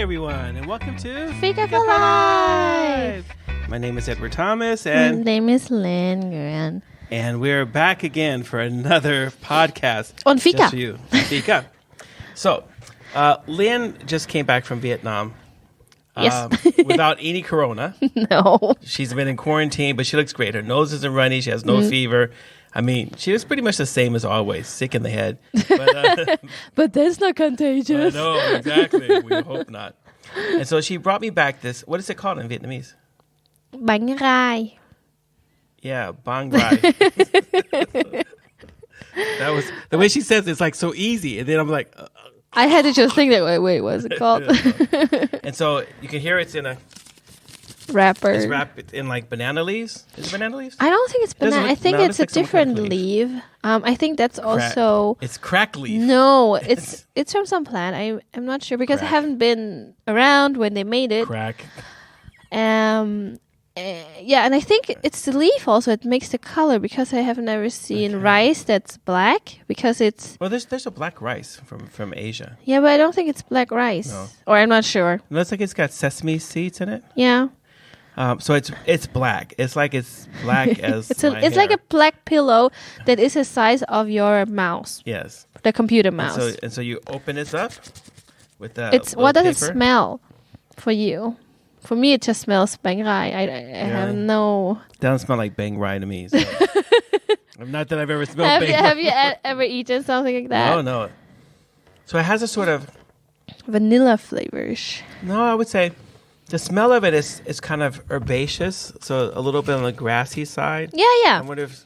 everyone, and welcome to Fika for Life. My name is Edward Thomas, My and name is Linh. and we're back again for another podcast On Fika. just for you. Fika. So, Linh just came back from Viet Nam. Yes. Without any corona. No. She's been in quarantine, but she looks great. Her nose isn't runny. She has no fever. I mean, she was pretty much the same as always, sick in the head. But that's not contagious. No, exactly. We hope not. And so she brought me back this, what is it called in Vietnamese? Bangh gai. Yeah, Bangh gai. That was, the way she says it's like so easy. And then I'm like... I had to just think that, wait, what's it called? And so you can hear it's in a... Wrapper. It's wrapped in like banana leaves. Is it banana leaves? I don't think it's banana. I think it's a like some different kind of leaf. I think that's also... It's crack leaf. No, it's from some plant. I'm not sure because I haven't been around when they made it. Crack. Yeah, and I think it's the leaf also. It makes the color because I have never seen rice that's black because it's... Well, there's a black rice from Asia. Yeah, but I don't think it's black rice. No. Or I'm not sure. It looks like it's got sesame seeds in it. Yeah. So it's black. It's like it's black as It's my like hair. a black pillow that is the size of your mouse. Yes. The computer mouse. And so you open this up with the It's what does it paper. smell for you? For me, it just smells bang gai. I have no... Doesn't smell like bang rai to me. So. Not that I've ever smelled bang Have you ever eaten something like that? No. So it has a sort of... Vanilla flavors. No, I would say the smell of it is kind of herbaceous. So a little bit on the grassy side. Yeah. I wonder if...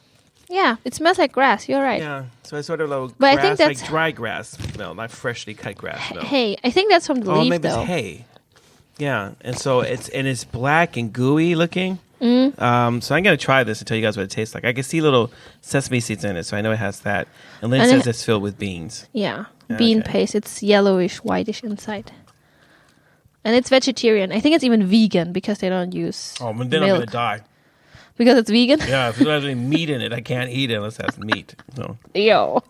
Yeah, it smells like grass. You're right. Yeah, so it's sort of like But I grass, think that's- like dry grass smell, not freshly cut grass smell. Hey, I think that's from the leaf, maybe though. it's hay. Yeah, and so it's black and gooey looking. So I'm gonna try this and tell you guys what it tastes like. I can see little sesame seeds in it, so I know it has that. And Lynn And says it- it's filled with beans. Yeah, bean Okay. paste. It's yellowish, whitish inside. And it's vegetarian. I think it's even vegan because they don't use Oh, but then milk. I'm gonna die. Because it's vegan? Yeah, if there's any meat in it, I can't eat it unless it has meat. So, Yo.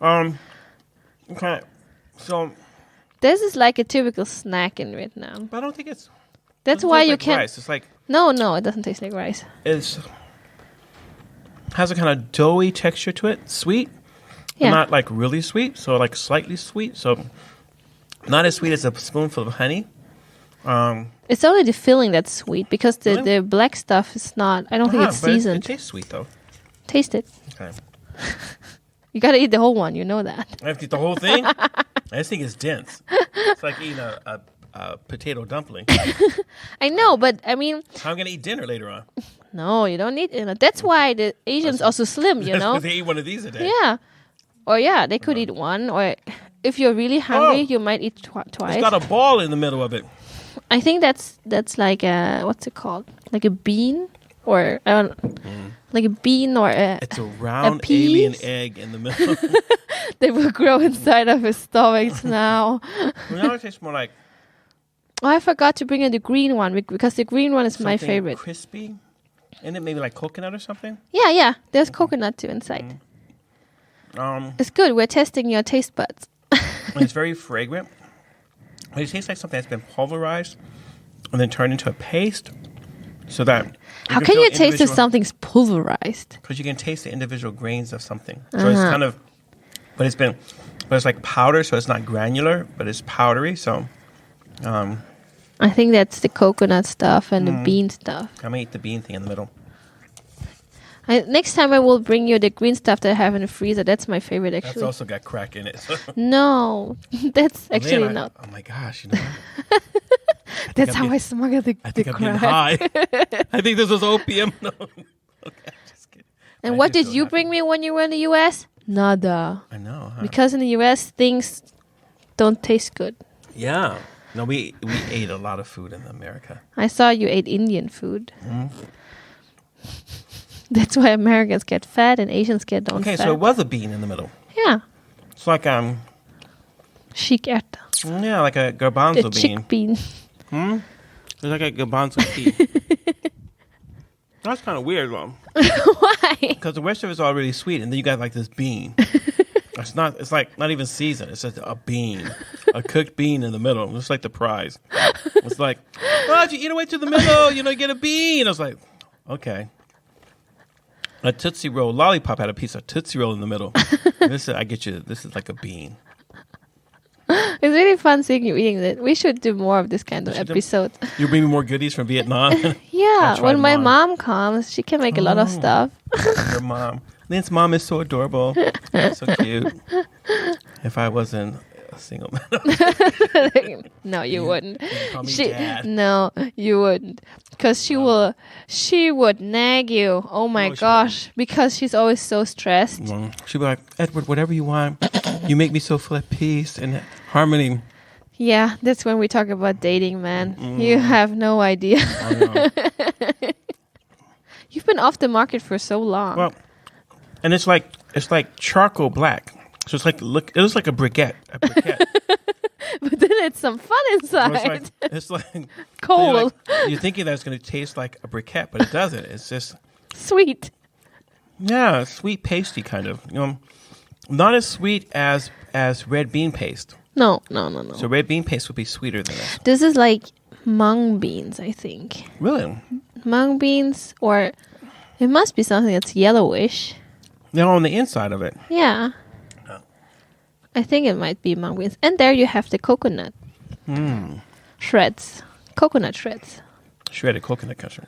okay. So, This is like a typical snack in Vietnam. but I don't think it's. That's it why tastes you like can't... rice. It's like No, it doesn't taste like rice. it's has a kind of doughy texture to it. Sweet. Yeah. Not like really sweet, so like slightly sweet. So not as sweet as a spoonful of honey. It's only the filling that's sweet because the, Really? the black stuff is not... I don't think it's but seasoned. It tastes sweet though. Taste it. Okay. You gotta eat the whole one. You know that. I have to eat the whole thing. I just think it's dense. It's like eating a potato dumpling. I know, but I mean... How am I gonna eat dinner later on? No, you don't need... That's why the Asians are so slim, you know? They eat one of these a day. Yeah. Or yeah, they could eat one. Or if you're really hungry, Oh. you might eat twice. It's got a ball in the middle of it. I think that's like a... What's it called? Like a bean? Or... I don't... Like a bean or a... It's a round piece? alien egg in the middle. They will grow inside of his stomach now. Now it tastes more like Oh, I forgot to bring in the green one because the green one is my something favorite. crispy. Isn't it maybe like coconut or something? Yeah. There's coconut too inside. It's good. We're testing your taste buds. And it's very fragrant. It tastes like something that's been pulverized and then turned into a paste, so that How can you taste if something's pulverized? Because you can taste the individual grains of something. So it's kind of, but it's like powder, so it's not granular, but it's powdery. So I think that's the coconut stuff and the bean stuff. I'm gonna eat the bean thing in the middle. Next time I will bring you the green stuff that I have in the freezer. That's my favorite, That's actually. also got crack in it. So. No, that's actually Man, not. Oh my gosh! You know, That's how I smuggle the I think I'm getting crack. high. I think this was opium. No, okay, just kidding. And I what just did so you happy. bring me when you were in the U.S.? Nada. I know. Huh? Because in the U.S. things don't taste good. Yeah. No, we ate a lot of food in America. I saw you ate Indian food. That's why Americans get fat and Asians don't Okay, fat. so it was a bean in the middle. Yeah. It's like Kikärta. yeah, like a garbanzo The bean. chick bean. It's like a garbanzo pea. That's kind of weird, though. Why? Because the rest of it's all really sweet, and then you got like this bean. It's like not even seasoned. It's just a bean. a cooked bean in the middle. It's like the prize. It's like, oh, if you eat away to the middle, you get a bean. I was like, okay. A Tootsie Roll lollipop had a piece of Tootsie Roll in the middle. I get you. This is like a bean. It's really fun seeing you eating it. We should do more of this kind of episodes. You bring me more goodies from Vietnam? Yeah, when my mom comes, she can make a lot of stuff. Your mom. Lynn's mom is so adorable. So cute. If I wasn't a single man. No, you wouldn't. Call me Dad. No, you wouldn't. Because she would nag you. Oh my gosh. Because she's always so stressed. She'd be like, Edward, whatever you want. You make me so full of peace and harmony. Yeah, that's when we talk about dating, man. You have no idea. I know. You've been off the market for so long. Well, and it's like charcoal black. So it looks like a briquette. But then it's some fun inside. It's like cold. So you're thinking that it's going to taste like a briquette, but it doesn't. It's just sweet. Yeah, sweet pasty kind of. Not as sweet as red bean paste. No. So red bean paste would be sweeter than this. This is like mung beans, I think. Really? Mung beans, or it must be something that's yellowish. They're on the inside of it. Yeah. Oh. I think it might be mung beans. And there you have the coconut shreds. Coconut shreds. Shredded coconut custard.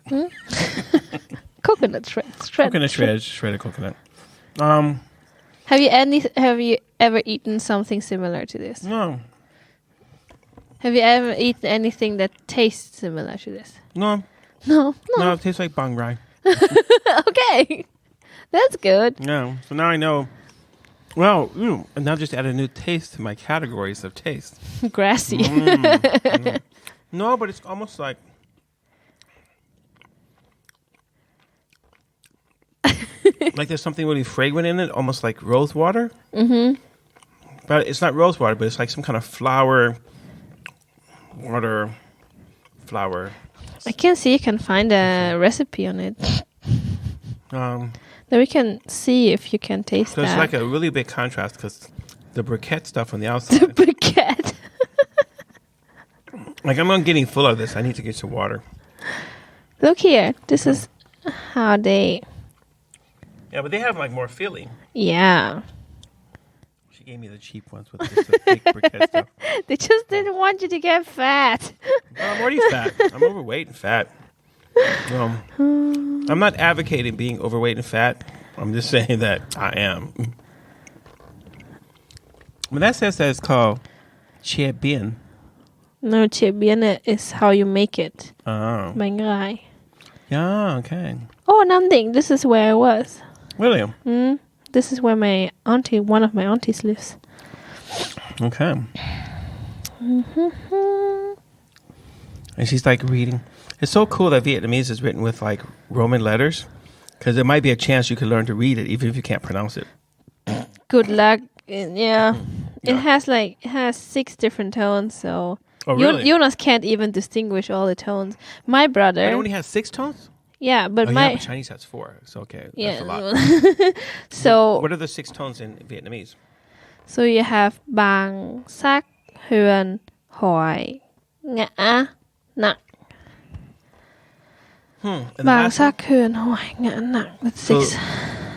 Coconut shreds. Coconut shreds, shredded coconut. Have you ever eaten something similar to this? No. Have you ever eaten anything that tastes similar to this? No. No, it tastes like bangh gai. Okay. That's good. Yeah. So now I know. Well, and now just add a new taste to my categories of taste. Grassy. No, but it's almost like. Like there's something really fragrant in it, almost like rose water. Mm-hmm. But it's not rose water, but it's like some kind of flower. I can see you can find a recipe on it. Then we can see if you can taste so that. It's like a really big contrast because the briquette stuff on the outside. The briquette. Like I'm getting full of this. I need to get some water. Look here. This is how they... Yeah, but they have like more filling. Yeah. She gave me the cheap ones with just the fake briquette stuff. They just didn't want you to get fat. Well, I'm already fat. I'm overweight and fat. I'm not advocating being overweight and fat. I'm just saying that I am. When that says that it's called chia bien. No, chia bien is how you make it. Oh. Bangh gai. Yeah, okay. Oh, Namding. This is where I was. Really? This is where one of my aunties lives. Okay. And she's like reading. It's so cool that Vietnamese is written with like Roman letters, because there might be a chance you could learn to read it even if you can't pronounce it. Good luck. Yeah. It has 6 different tones, so Oh, really? Jonas can't even distinguish all the tones. My brother. It only has 6 tones? Yeah, but but Chinese has 4. So okay, that's a lot. So what are the 6 tones in Vietnamese? So you have bang, sắc, huyền, hỏi, ngã, nặng. Bang, sắc, huyền, hỏi, ngã, nặng. That's 6.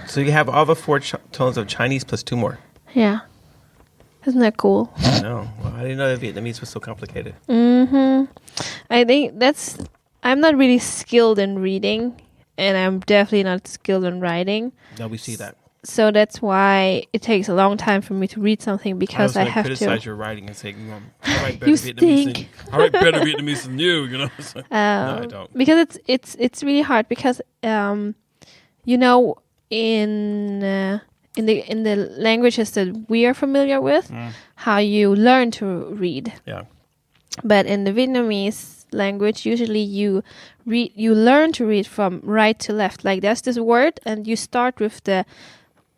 So you have all the 4 tones of Chinese plus 2 more. Yeah. Isn't that cool? I know. Well, I didn't know that Vietnamese was so complicated. I think I'm not really skilled in reading, and I'm definitely not skilled in writing. No, we see that. So that's why it takes a long time for me to read something, because I have to criticize your writing and say, I write better You Vietnamese stink. I write better Vietnamese than you. No, I don't. Because it's really hard, because in the languages that we are familiar with, how you learn to read. Yeah. But in the Vietnamese language, usually you learn to read from right to left. Like there's this word, and you start with the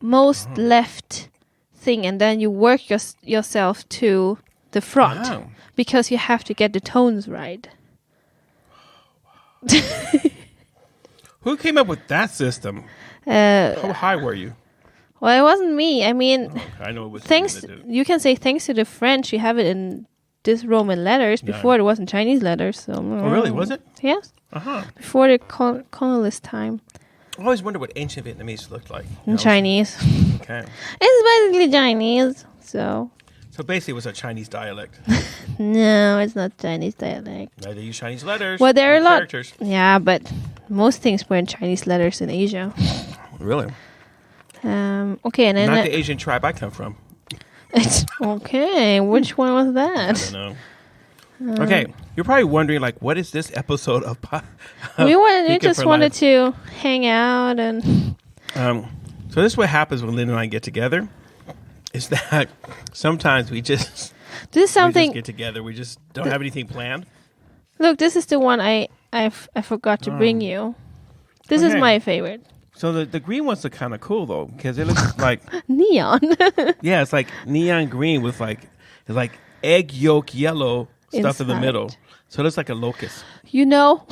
most left thing, and then you work yourself to the front, because you have to get the tones right. Who came up with that system? How high were you? Well, it wasn't me. I mean, I know it was thanks. you that did it. You can say thanks to the French. You have it in this Roman letters. Before it wasn't Chinese letters. So. Oh, really? Was it? Yes. Uh-huh. Before the colonialist time. I always wondered what ancient Vietnamese looked like. In Chinese. Okay. It's basically Chinese. So basically it was a Chinese dialect. no, it's not Chinese dialect. Now they use Chinese letters. Well, there are a lot. Characters. Yeah, but most things were in Chinese letters in Asia. Really? Okay, and then Not the Asian tribe I come from. okay, which one was I that? don't know. Okay, you're probably wondering, like, what is this episode of We just wanted to hang out and. So this is what happens when Lynn and I get together. Is that sometimes we just get together. We just don't have anything planned. Look, this is the one I forgot to bring you. This is my favorite. So the green ones are kind of cool though, because it looks like neon. Yeah, it's like neon green with it's like egg yolk yellow stuff in the middle. So it looks like a locust. You know,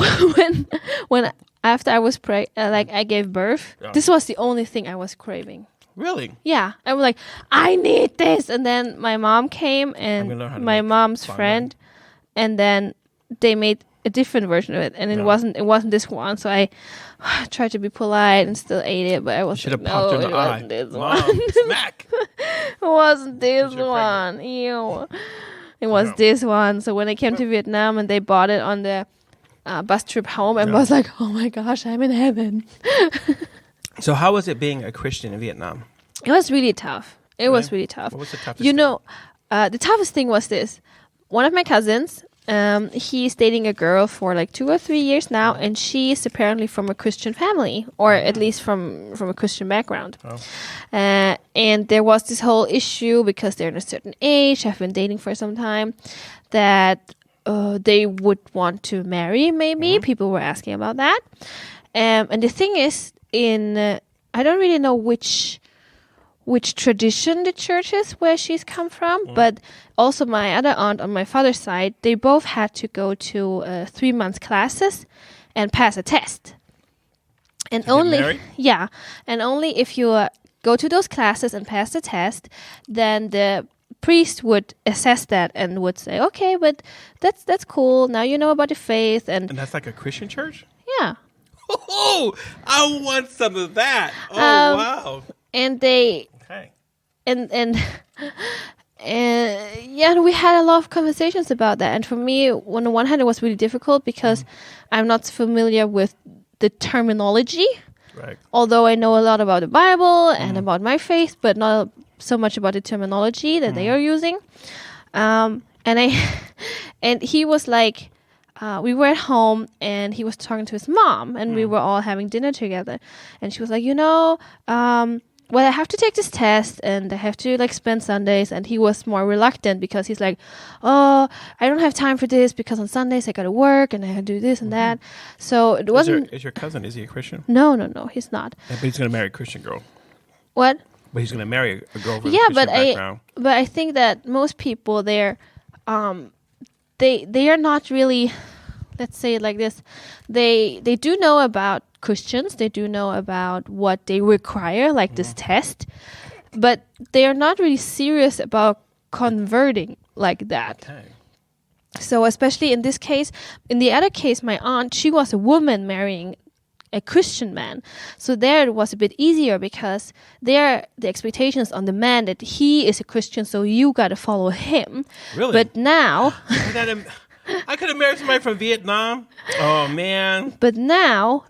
when after I was I gave birth, this was the only thing I was craving. Really? Yeah, I was like, I need this, and then my mom came and my mom's friend, and then they made a different version of it, and it wasn't this one. So I tried to be polite and still ate it, but I was should have like, popped no, in the eye. Wasn't this Mom, one. smack. It wasn't this one. Ew. It was this one. So when I came to Vietnam and they bought it on the bus trip home, I was like, oh my gosh, I'm in heaven. So how was it being a Christian in Vietnam? It was really tough. It was really tough. What was the toughest thing? The toughest thing was this. One of my cousins, he's dating a girl for like 2 or 3 years now, and she's apparently from a Christian family, or at least from a Christian background. And there was this whole issue because they're in a certain age, have been dating for some time, that they would want to marry, maybe. People were asking about that. And the thing is, I don't really know which tradition the church is where she's come from, but also my other aunt on my father's side, they both had to go to 3 months classes and pass a test. And only if you go to those classes and pass the test, then the priest would assess that and would say, okay, but that's cool. Now you know about the faith, and that's like a Christian church? Yeah. Oh, I want some of that. Oh, wow. And they and we had a lot of conversations about that. And for me, on the one hand, it was really difficult because I'm not familiar with the terminology. Right. Although I know a lot about the Bible and about my faith, but not so much about the terminology that they are using. And he was like, we were at home and he was talking to his mom and we were all having dinner together. And she was like, well, I have to take this test and I have to spend Sundays. And he was more reluctant because he's like, oh, I don't have time for this because on Sundays I got to work and I have to do this and that. So it wasn't. Is your cousin, is he a Christian? No, he's not. Yeah, but he's going to marry a Christian girl. What? But he's going to marry a girl from a Christian background. But I think that most people there, they are not really, let's say it like this, they do know about Christians, they do know about what they require, like this test, but they are not really serious about converting like that. Okay. So especially in this case, in the other case, my aunt, she was a woman marrying a Christian man. So there it was a bit easier because there the expectations on the man that he is a Christian, so you got to follow him. Really? But now... I could have married somebody from Vietnam. Oh, man. But now,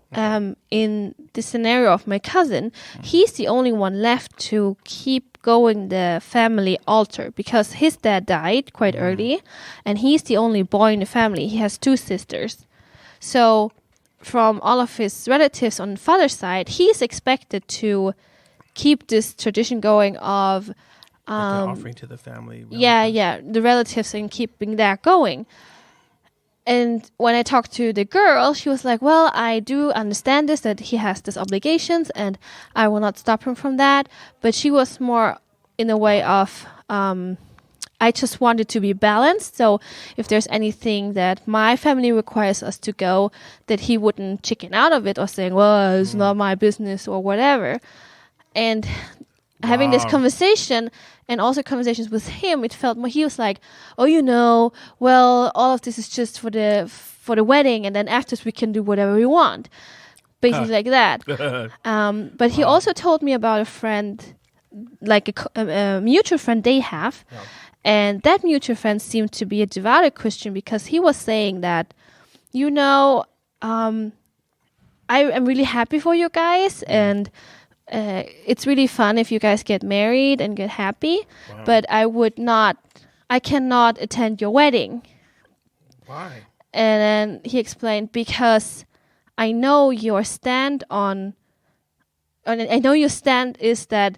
in the scenario of my cousin, he's the only one left to keep going the family altar because his dad died quite early and he's the only boy in the family. He has 2 sisters. So from all of his relatives on the father's side, he's expected to keep this tradition going of... like the offering to the family. The relatives and keeping that going. And when I talked to the girl, she was like, well, I do understand this, that he has these obligations and I will not stop him from that. But she was more in a way of, I just wanted to be balanced. So if there's anything that my family requires us to go, that he wouldn't chicken out of it or saying, well, it's not my business or whatever. And having this conversation and also conversations with him, it felt more, he was like, oh, well, all of this is just for the wedding, and then afterwards we can do whatever we want. Basically like that. But he also told me about a friend, like a mutual friend they have. Yeah. And that mutual friend seemed to be a devout Christian, because he was saying that, I am really happy for you guys, and it's really fun if you guys get married and get happy, but I cannot attend your wedding. Why? And then he explained, because I know your stand is that,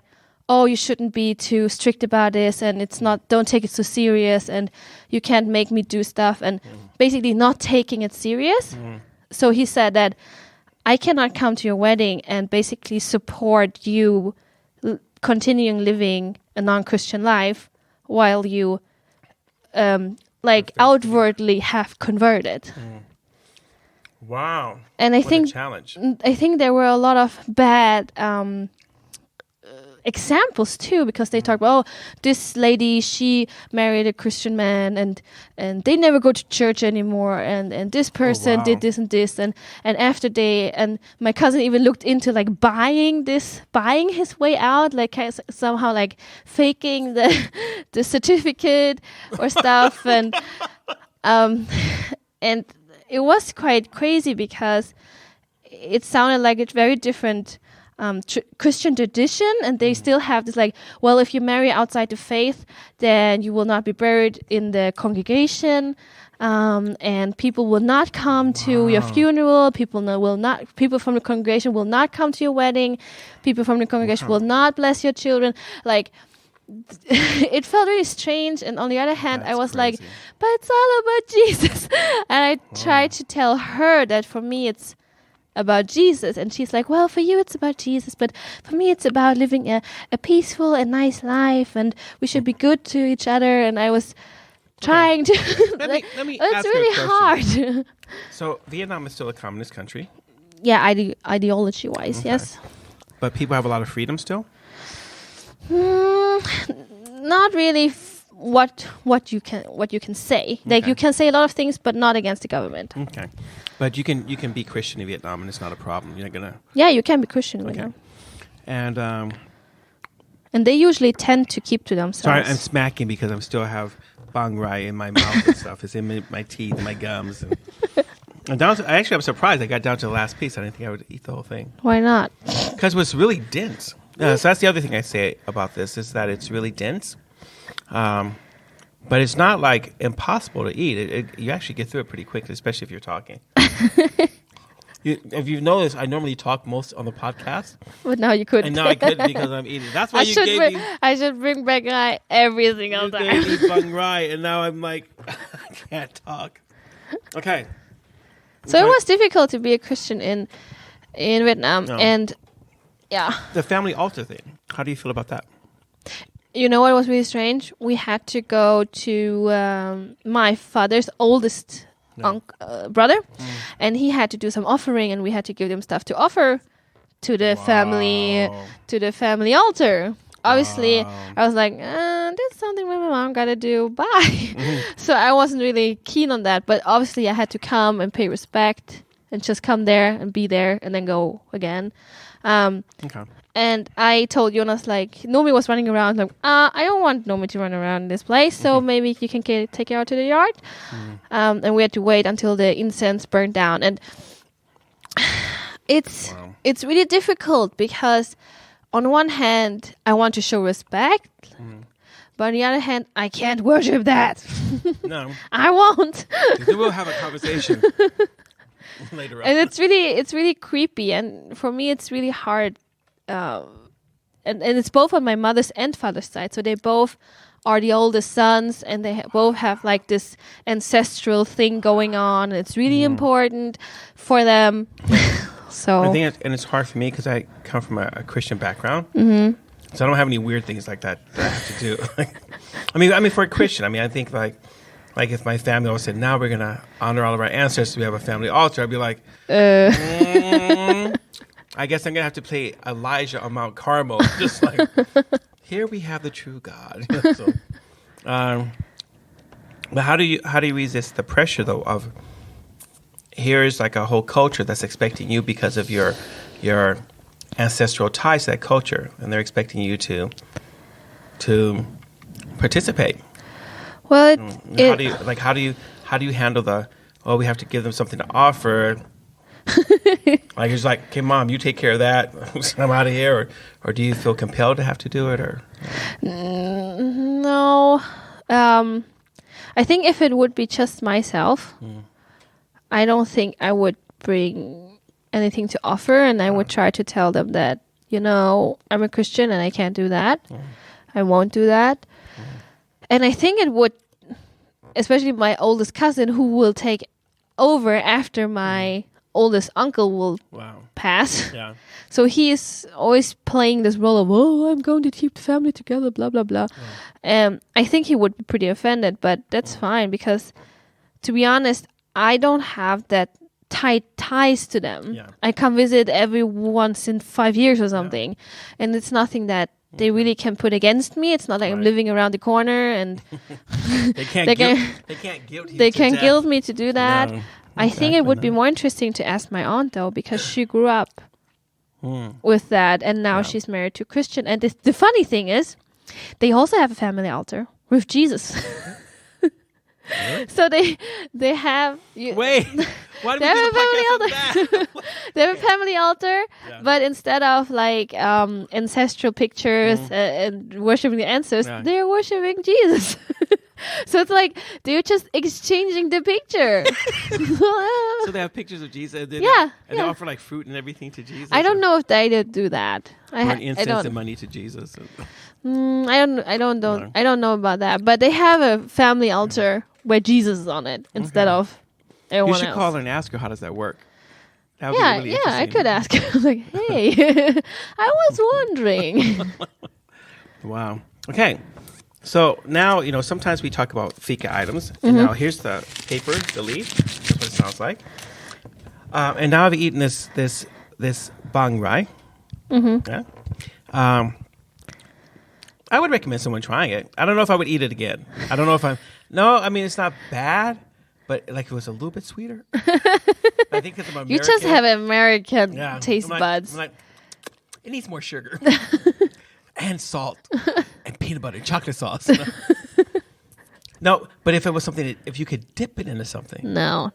you shouldn't be too strict about this, and don't take it so serious, and you can't make me do stuff, and basically not taking it serious. So he said that I cannot come to your wedding and basically support you continuing living a non-Christian life while you outwardly have converted. Wow. And I think there were a lot of bad examples too, because they talk about, this lady, she married a Christian man, and they never go to church anymore, and this person did this and this, and after and my cousin even looked into like buying his way out, like somehow like faking the certificate or stuff, and it was quite crazy, because it sounded like a very different Christian tradition, and they still have this like, well, if you marry outside the faith, then you will not be buried in the congregation, and people will not come to your funeral. People from the congregation will not come to your wedding. People from the congregation will not bless your children. Like, it felt really strange, and on the other hand, I was like, but it's all about Jesus. And I tried to tell her that for me it's about Jesus, and she's like, well, for you it's about Jesus, but for me it's about living a peaceful and nice life, and we should be good to each other. And I was trying to let me it's ask really you a hard. So Vietnam is still a communist country? Yeah, ideology wise, yes. But people have a lot of freedom still? Not really. What you can say, like you can say a lot of things, but not against the government. Okay, but you can be Christian in Vietnam, and it's not a problem. You're not gonna. Yeah, you can be Christian in Vietnam. And they usually tend to keep to themselves. Sorry, I'm smacking because I still have bang gai in my mouth and stuff. It's in my teeth and my gums. And I'm surprised I got down to the last piece. I didn't think I would eat the whole thing. Why not? Because it was really dense. So that's the other thing I say about this, is that it's really dense. But it's not like impossible to eat. You actually get through it pretty quickly, especially if you're talking. If you've noticed, I normally talk most on the podcast. But now you couldn't. And now I couldn't because I'm eating. That's why I should bring back gai every single time. You gave me bang gai, and now I'm like, I can't talk. Okay. So it was difficult to be a Christian in Vietnam. And yeah. The family altar thing. How do you feel about that? You know what was really strange? We had to go to my father's oldest brother, and he had to do some offering, and we had to give them stuff to offer to the family altar. Obviously, I was like, that's something my mom gotta do. Bye. So I wasn't really keen on that, but obviously I had to come and pay respect and just come there and be there and then go again. Okay. And I told Jonas, like, Nomi was running around, like, I don't want Nomi to run around in this place, so maybe you can take her out to the yard. And we had to wait until the incense burned down. And it's really difficult, because on one hand, I want to show respect, but on the other hand, I can't worship that. No. I won't. We will have a conversation later on. And it's really creepy, and for me, it's really hard. And it's both on my mother's and father's side. So they both are the oldest sons, and they both have like this ancestral thing going on. And it's really important for them. So I think it's hard for me because I come from a Christian background. So I don't have any weird things like that I have to do. I mean, for a Christian, I think like if my family always said, now we're going to honor all of our ancestors, we have a family altar, I'd be like, I guess I'm gonna have to play Elijah on Mount Carmel, just like here we have the true God. So, but how do you resist the pressure though of here's like a whole culture that's expecting you because of your ancestral ties to that culture, and they're expecting you to participate. Well, how do you handle the we have to give them something to offer? Like it's like, okay, mom, you take care of that. I'm out of here, or do you feel compelled to have to do it, or no? I think if it would be just myself, I don't think I would bring anything to offer, and I would try to tell them that, I'm a Christian and I can't do that. I won't do that. And I think it would, especially my oldest cousin, who will take over after my oldest uncle will pass. Yeah. So he is always playing this role of, I'm going to keep the family together, blah, blah, blah. I think he would be pretty offended, but that's fine because, to be honest, I don't have that tight ties to them. Yeah. I come visit every once in 5 years or something, and it's nothing that they really can put against me. It's not like I'm living around the corner and they can't guilt you. They can't guilt me to do that. No, I think it would be more interesting to ask my aunt though, because she grew up with that, and now she's married to a Christian. And the funny thing is, they also have a family altar with Jesus. So they have. Wait, why do we do the podcast with that? They have a family altar, but instead of like ancestral pictures and worshiping the ancestors, they're worshiping Jesus. So it's like they're just exchanging the picture. So they have pictures of Jesus. And they offer like fruit and everything to Jesus. I don't know if they did do that. Burn incense and money to Jesus. I don't know about that. But they have a family altar where Jesus is on it instead of everyone else. You should call her and ask her how does that work. That would be really I could ask her. Like, hey, I was wondering. Wow. Okay. So now, sometimes we talk about Fika items. And now here's the paper, the leaf. That's what it sounds like. And now I've eaten this bang gai. Yeah. I would recommend someone trying it. I don't know if I would eat it again. I don't know if it's not bad, but like it was a little bit sweeter. I think because I'm American. You just have American taste buds. I'm like, it needs more sugar. And salt. And peanut butter and chocolate sauce. No, but if it was something, if you could dip it into something. No.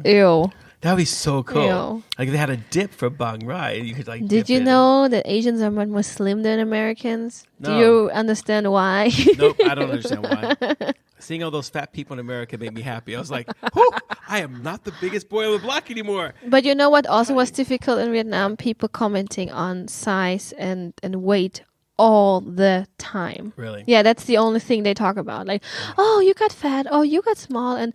Ew. That would be so cool. Ew. Like they had a dip for bang gai. You could like. Did you know that Asians are much more slim than Americans? No. Do you understand why? Nope, I don't understand why. Seeing all those fat people in America made me happy. I was like, I am not the biggest boy on the block anymore. But you know what also was difficult in Vietnam? People commenting on size and weight all the time. Really? Yeah, that's the only thing they talk about. Like, oh, you got fat. Oh, you got small. And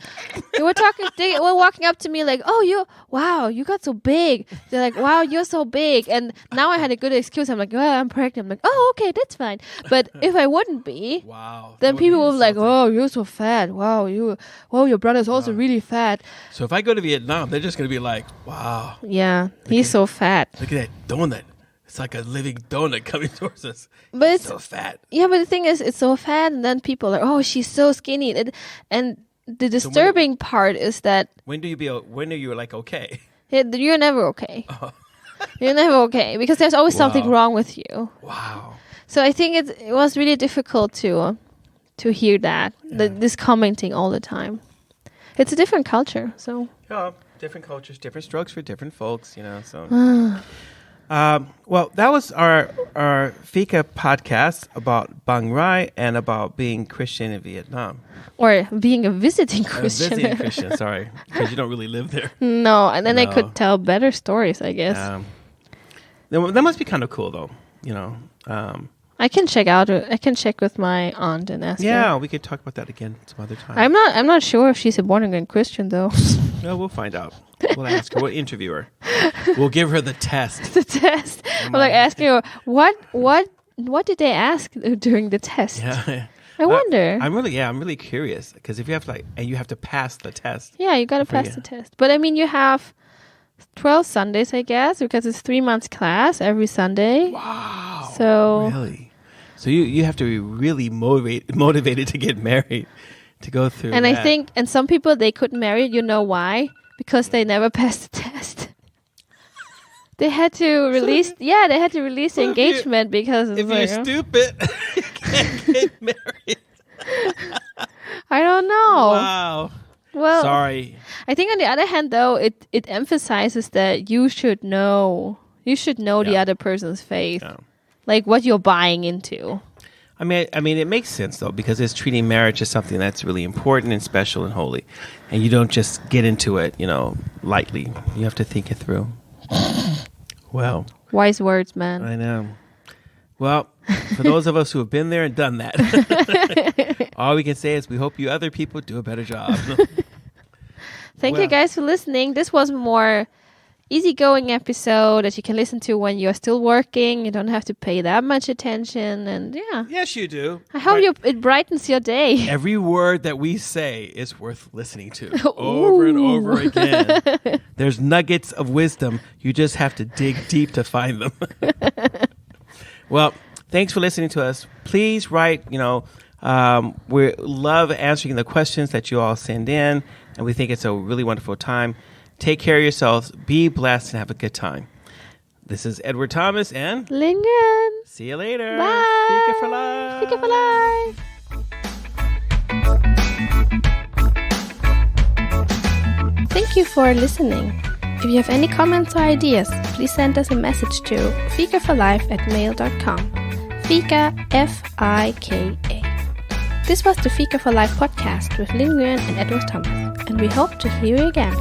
they were walking up to me like, oh, you got so big. They're like, wow, you're so big. And now I had a good excuse. I'm like, I'm pregnant. I'm like, oh, okay, that's fine. But if I wouldn't be, then people would be like, oh, you're so fat. Wow, your brother's also really fat. So if I go to Vietnam, they're just going to be like, wow. Yeah, he's so fat. Look at that donut. It's like a living donut coming towards us. But it's so fat. Yeah, but the thing is, it's so fat, and then people are, oh, she's so skinny. And the disturbing part is that when are you like okay? You're never okay. You're never okay because there's always something wrong with you. Wow. So I think it was really difficult to hear that this commenting all the time. It's a different culture, so different cultures, different strokes for different folks, So. Well, that was our Fika podcast about Bang gai and about being Christian in Vietnam. Or being a visiting Christian. Visiting Christian, sorry. Because you don't really live there. No, and then I could tell better stories, I guess. That must be kind of cool, though, I can check with my aunt and ask her. Yeah, we could talk about that again some other time. I'm not sure if she's a born-again Christian, though. No, we'll find out. We'll ask her. We'll interview her. We'll give her the test. The test. I'm like asking her, what did they ask during the test? Yeah. I wonder. I'm really curious because if you have to and you have to pass the test. Yeah, you got to pass the test. But I mean, you have 12 Sundays, I guess, because it's 3 months class every Sunday. Wow. So really? So you have to be really motivated to get married, to go through and that. I think, and some people, they couldn't marry, you know why? Because they never passed the test. They had to release, they had to release the engagement because it's if you're stupid, you can't get married. I don't know. Wow. Well, Sorry. I think on the other hand, though, it emphasizes that you should know the other person's faith, like what you're buying into. I mean, it makes sense though, because it's treating marriage as something that's really important and special and holy, and you don't just get into it, lightly. You have to think it through. Well, wise words, man. I know. Well, for those of us who have been there and done that, all we can say is we hope you other people do a better job. Thank you guys for listening. This was more easygoing episode that you can listen to when you're still working. You don't have to pay that much attention, and Yes, you do. I hope it brightens your day. Every word that we say is worth listening to over and over again. There's nuggets of wisdom. You just have to dig deep to find them. Well, thanks for listening to us. Please write, we love answering the questions that you all send in, and we think it's a really wonderful time. Take care of yourselves. Be blessed and have a good time. This is Edward Thomas and Lingen. See you later. Bye. Fika for life. Fika for life. Thank you for listening. If you have any comments or ideas, please send us a message to fikaforlife@mail.com. Fika, Fika. This was the Fika for Life podcast with Linh Nguyen and Edward Thomas, and we hope to hear you again.